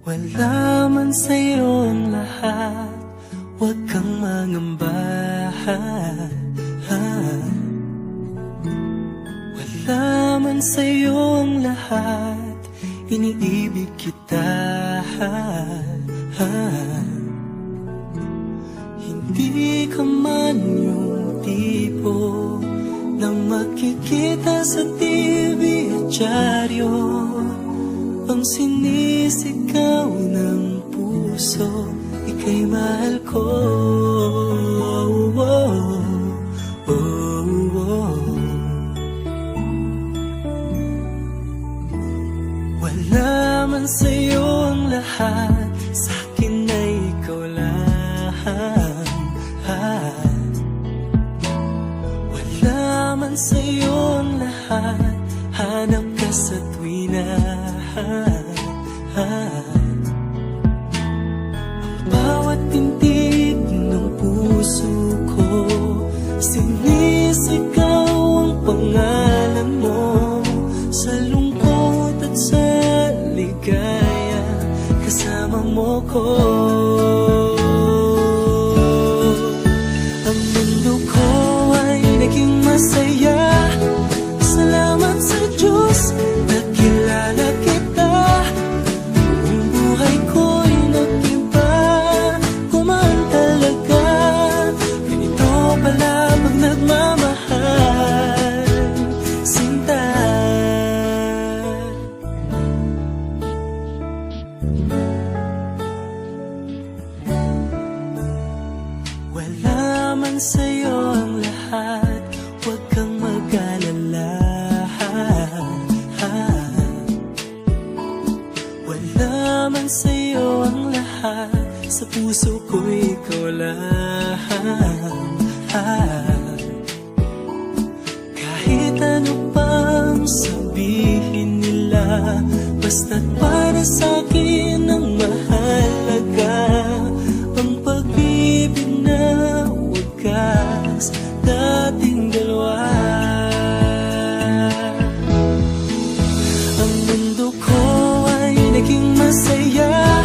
Wala man sa'yo ang lahat, huwag kang mangamba. Wala man sa'yo ang lahat, iniibig kita. Hindi ka man yung tipo na makikita sa TV at dyaryo, ang sinisigaw ng puso, ika'y mahal ko. Wala man sa'yo ang lahat, sa'kin ay ikaw lang. Wala man sa'yo ang lahat, hanap ka sa tuwina. Ang bawat tintig ng puso ko, sinisigaw ang pangalan mo. Sa lungkot at sa ligaya, kasama mo ko. Ang mundo ko ay naging masaya, salamat sa Diyos, nakilala kita. Ang buhay ko'y nag-iba, kumaan talaga. Ganito pala pag nagmamahal, sinta. Wala man sa'yo ang lahat, huwag kang mag-alala. Wala man sa'yo ang lahat, sa puso ko ikaw lang. Kahit ano pang sabihin nila, basta't para sa'kin ang mahalaga, ang pag-ibig na wagas, dating dalawa. Ang mundo ko ay naging masaya,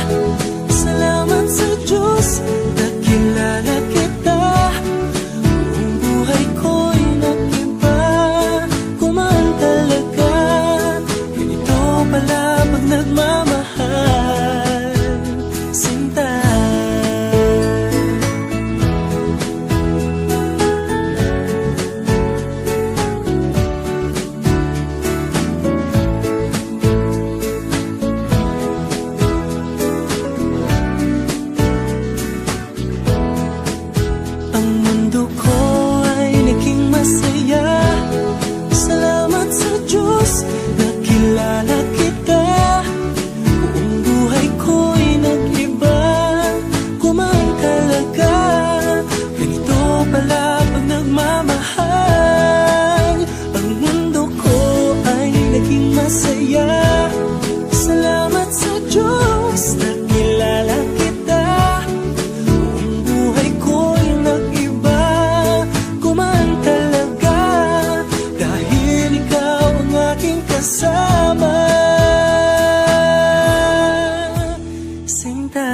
salamat sa Diyos, nakilala kita. Ang buhay ko'y nag-iba, kumaan talaga. Ganito pala pag nagmamahal, sinta. Ang mundo ko ay naging masaya, salamat sa Diyos, nakilala kita. Ang buhay ko'y nag-iba, kumaan talaga. Ganito pala pag nagmamahal. Ang mundo ko ay naging masaya, salamat sa Diyos, nakilala kita. Ang buhay ko'y nag-iba, kumaan talaga. Dahil ikaw ang aking kasama, sinta.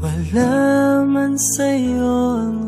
Wala man sa'yo ang